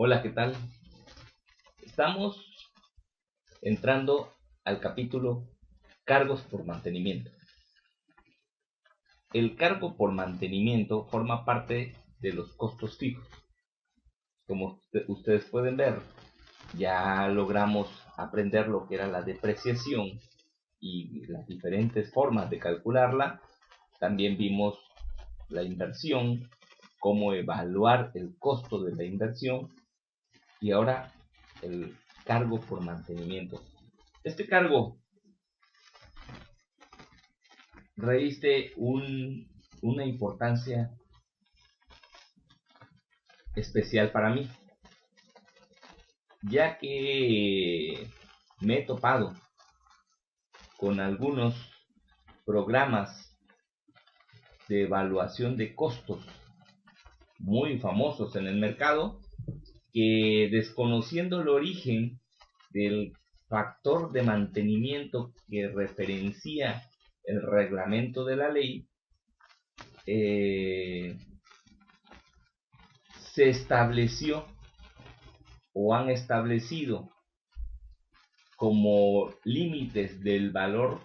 Hola, ¿qué tal? Estamos entrando al capítulo cargos por mantenimiento. El cargo por mantenimiento forma parte de los costos fijos. Como ustedes pueden ver, ya logramos aprender lo que era la depreciación y las diferentes formas de calcularla. También vimos la inversión, cómo evaluar el costo de la inversión y ahora el cargo por mantenimiento. Este cargo reviste una importancia especial para mí, ya que me he topado con algunos programas de evaluación de costos muy famosos en el mercado que, desconociendo el origen del factor de mantenimiento que referencia el reglamento de la ley, se estableció o han establecido como límites del valor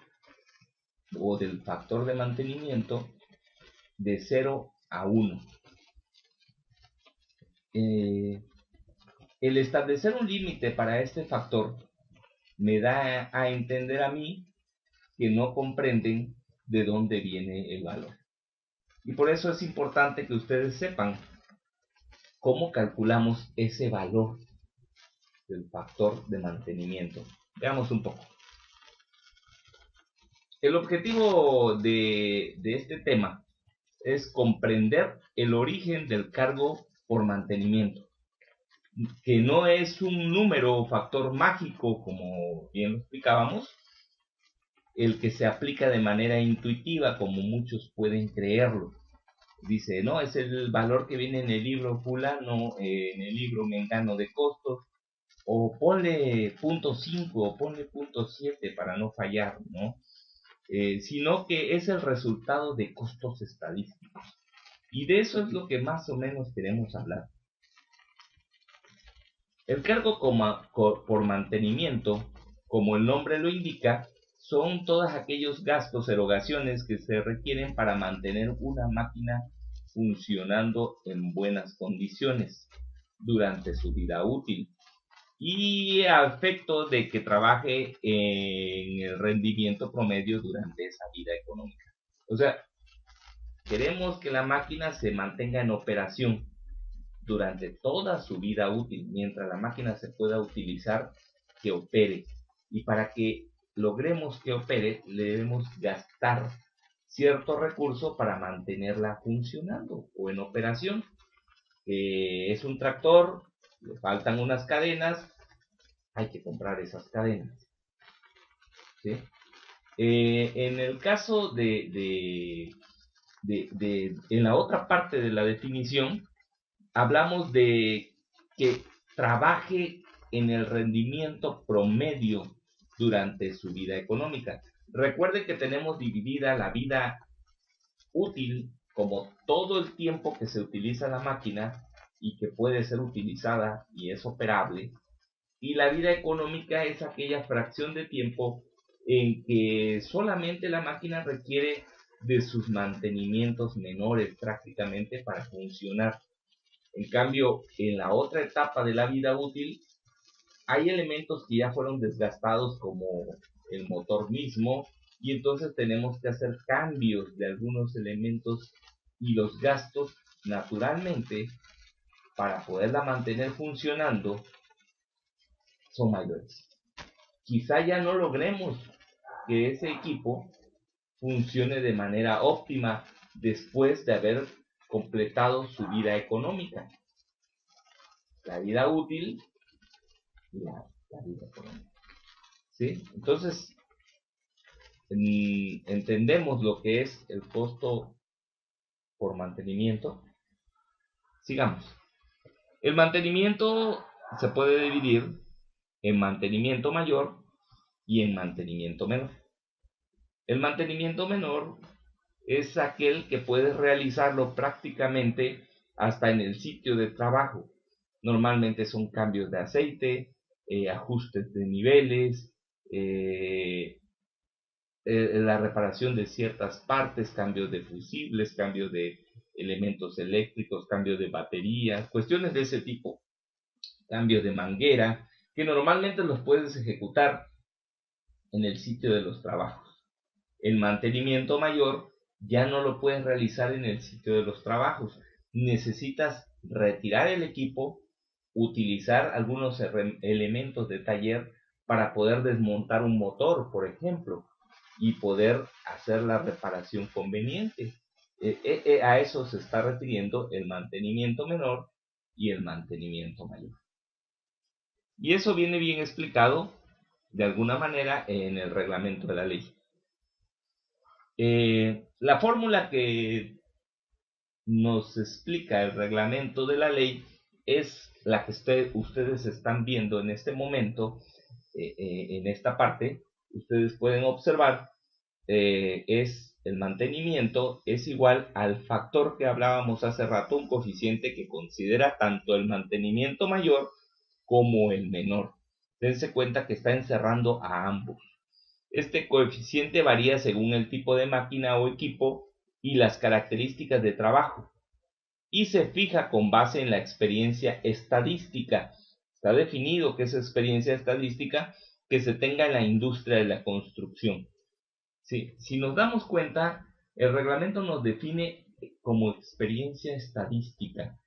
o del factor de mantenimiento de 0 a 1. El establecer un límite para este factor me da a entender a mí que no comprenden de dónde viene el valor. Y por eso es importante que ustedes sepan cómo calculamos ese valor del factor de mantenimiento. Veamos un poco. El objetivo de este tema es comprender el origen del cargo por mantenimiento, que no es un número o factor mágico, como bien lo explicábamos, el que se aplica de manera intuitiva, como muchos pueden creerlo. Dice, no, es el valor que viene en el libro fulano, en el libro mengano de costos, o ponle .5 o ponle .7 para no fallar, ¿no? Sino que es el resultado de costos estadísticos. Y de eso es lo que más o menos queremos hablar. El cargo por mantenimiento, como el nombre lo indica, son todos aquellos gastos, erogaciones que se requieren para mantener una máquina funcionando en buenas condiciones durante su vida útil y a efecto de que trabaje en el rendimiento promedio durante esa vida económica. O sea, queremos que la máquina se mantenga en operación durante toda su vida útil, mientras la máquina se pueda utilizar, que opere. Y para que logremos que opere, le debemos gastar cierto recurso para mantenerla funcionando o en operación. Es un tractor, le faltan unas cadenas, hay que comprar esas cadenas. ¿Sí? En el caso en la otra parte de la definición, hablamos de que trabaje en el rendimiento promedio durante su vida económica. Recuerde que tenemos dividida la vida útil como todo el tiempo que se utiliza la máquina y que puede ser utilizada y es operable, y la vida económica es aquella fracción de tiempo en que solamente la máquina requiere de sus mantenimientos menores prácticamente para funcionar. En cambio, en la otra etapa de la vida útil, hay elementos que ya fueron desgastados como el motor mismo, y entonces tenemos que hacer cambios de algunos elementos y los gastos naturalmente para poderla mantener funcionando son mayores. Quizá ya no logremos que ese equipo funcione de manera óptima después de haber completado su vida económica, la vida útil y la vida económica. ¿Sí? Entonces, entendemos lo que es el costo por mantenimiento. Sigamos. El mantenimiento se puede dividir en mantenimiento mayor y en mantenimiento menor. El mantenimiento menor es aquel que puedes realizarlo prácticamente hasta en el sitio de trabajo. Normalmente son cambios de aceite, ajustes de niveles, eh, la reparación de ciertas partes, cambios de fusibles, cambios de elementos eléctricos, cambios de baterías, cuestiones de ese tipo, cambios de manguera, que normalmente los puedes ejecutar en el sitio de los trabajos. El mantenimiento mayor ya no lo puedes realizar en el sitio de los trabajos. Necesitas retirar el equipo, utilizar algunos elementos de taller para poder desmontar un motor, por ejemplo, y poder hacer la reparación conveniente. A eso se está refiriendo el mantenimiento menor y el mantenimiento mayor. Y eso viene bien explicado de alguna manera en el reglamento de la ley. La fórmula que nos explica el reglamento de la ley es la que ustedes están viendo en este momento, en esta parte. Ustedes pueden observar, es el mantenimiento es igual al factor que hablábamos hace rato, un coeficiente que considera tanto el mantenimiento mayor como el menor. Dense cuenta que está encerrando a ambos. Este coeficiente varía según el tipo de máquina o equipo y las características de trabajo, y se fija con base en la experiencia estadística. Está definido que es experiencia estadística que se tenga en la industria de la construcción. Sí, si nos damos cuenta, el reglamento nos define como experiencia estadística,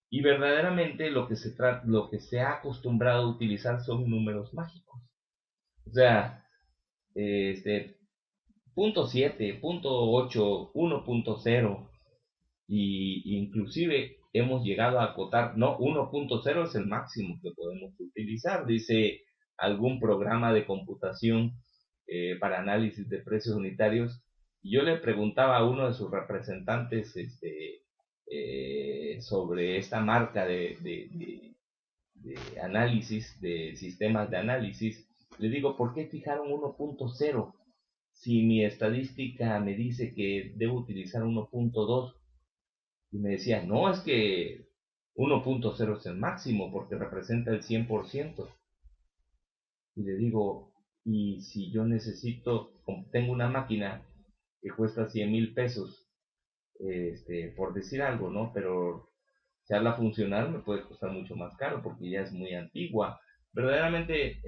y verdaderamente lo que se ha acostumbrado a utilizar son números mágicos. O sea, punto 7, punto 8, 1.0, y inclusive hemos llegado a acotar, no, 1.0 es el máximo que podemos utilizar, dice algún programa de computación para análisis de precios unitarios. Y yo le preguntaba a uno de sus representantes sobre esta marca de análisis, de sistemas de análisis. Le digo, ¿por qué fijaron 1.0 si mi estadística me dice que debo utilizar 1.2? Y me decía, no, es que 1.0 es el máximo porque representa el 100%. Y le digo, y si yo necesito, tengo una máquina que cuesta 100,000 pesos, por decir algo, ¿no? Pero si la funcional me puede costar mucho más caro porque ya es muy antigua. Verdaderamente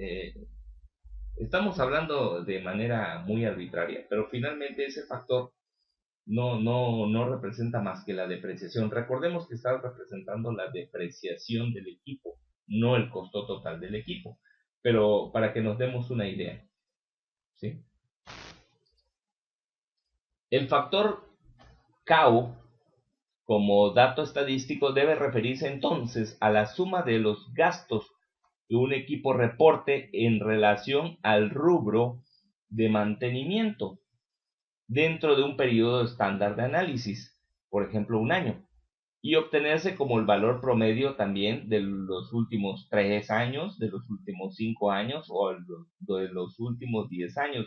estamos hablando de manera muy arbitraria, pero finalmente ese factor no representa más que la depreciación. Recordemos que está representando la depreciación del equipo, no el costo total del equipo. Pero para que nos demos una idea, ¿sí? El factor CAO como dato estadístico debe referirse entonces a la suma de los gastos que un equipo reporte en relación al rubro de mantenimiento dentro de un periodo estándar de análisis, por ejemplo, un año, y obtenerse como el valor promedio también de los últimos 3 años, de los últimos 5 años o de los últimos 10 años.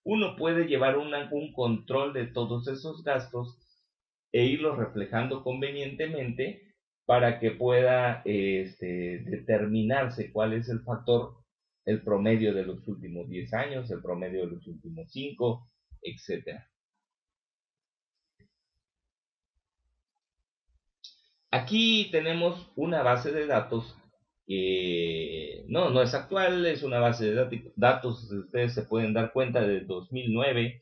Uno puede llevar un control de todos esos gastos e irlos reflejando convenientemente para que pueda determinarse cuál es el factor, el promedio de los últimos 10 años, el promedio de los últimos 5, etcétera. Aquí tenemos una base de datos que no es actual, es una base de datos, ustedes se pueden dar cuenta, de 2009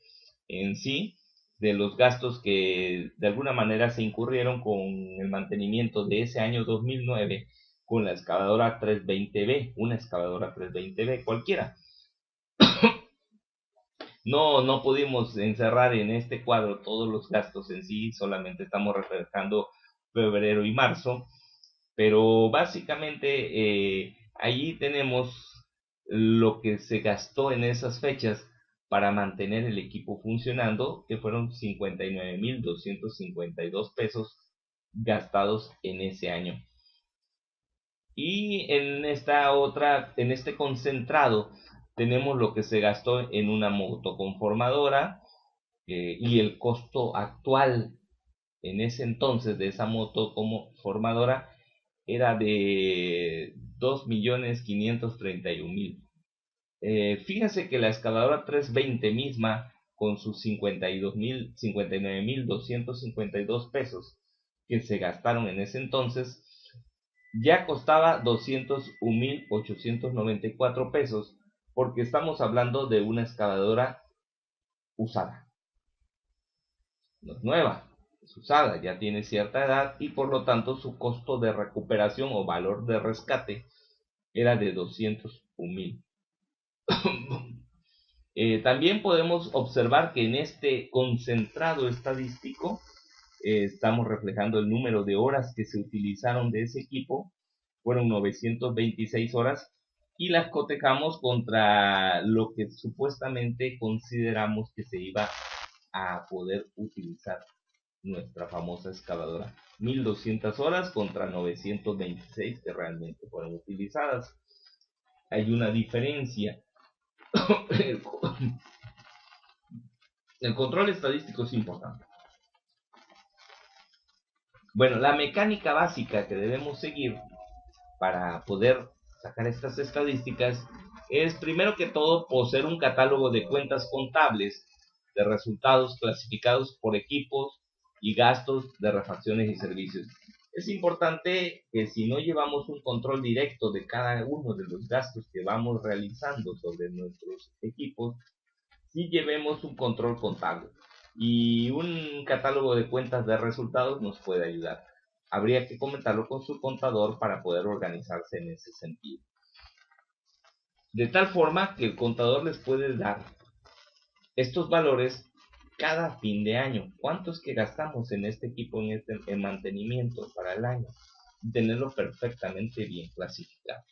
en sí, de los gastos que de alguna manera se incurrieron con el mantenimiento de ese año 2009 con la excavadora 320B, una excavadora 320B cualquiera. No pudimos encerrar en este cuadro todos los gastos en sí, solamente estamos reflejando febrero y marzo, pero básicamente allí tenemos lo que se gastó en esas fechas para mantener el equipo funcionando, que fueron 59,252 pesos gastados en ese año. Y en este concentrado, tenemos lo que se gastó en una motoconformadora y el costo actual en ese entonces de esa motoconformadora era de 2.531.000. Fíjense que la excavadora 320 misma, con sus 59.252 pesos que se gastaron en ese entonces, ya costaba 201.894 pesos, porque estamos hablando de una excavadora usada. No es nueva, es usada, ya tiene cierta edad y por lo tanto su costo de recuperación o valor de rescate era de 201.000. También podemos observar que en este concentrado estadístico estamos reflejando el número de horas que se utilizaron de ese equipo, fueron 926 horas, y las cotejamos contra lo que supuestamente consideramos que se iba a poder utilizar nuestra famosa excavadora. 1200 horas contra 926 que realmente fueron utilizadas. Hay una diferencia. El control estadístico es importante. Bueno, la mecánica básica que debemos seguir para poder sacar estas estadísticas es, primero que todo, poseer un catálogo de cuentas contables de resultados clasificados por equipos y gastos de refacciones y servicios. Es importante que si no llevamos un control directo de cada uno de los gastos que vamos realizando sobre nuestros equipos, sí llevemos un control contable, y un catálogo de cuentas de resultados nos puede ayudar. Habría que comentarlo con su contador para poder organizarse en ese sentido. De tal forma que el contador les puede dar estos valores cada fin de año. ¿Cuánto es que gastamos en este equipo, en mantenimiento para el año? Tenerlo perfectamente bien clasificado.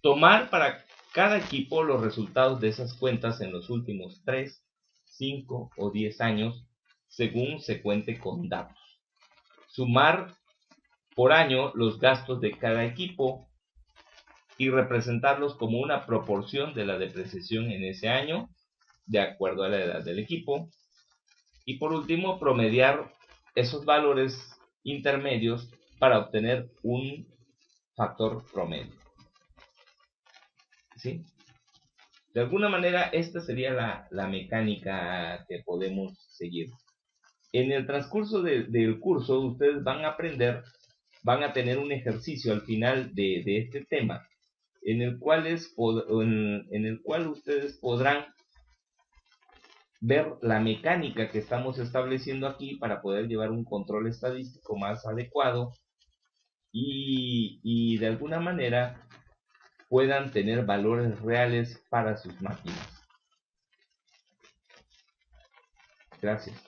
Tomar para cada equipo los resultados de esas cuentas en los últimos 3, 5 o 10 años, según se cuente con datos. Sumar por año los gastos de cada equipo y representarlos como una proporción de la depreciación en ese año, de acuerdo a la edad del equipo. Y por último, promediar esos valores intermedios para obtener un factor promedio. ¿Sí? De alguna manera, esta sería la mecánica que podemos seguir. En el transcurso del curso, ustedes van a aprender, van a tener un ejercicio al final de este tema, en el cual ustedes podrán ver la mecánica que estamos estableciendo aquí para poder llevar un control estadístico más adecuado y de alguna manera puedan tener valores reales para sus máquinas. Gracias.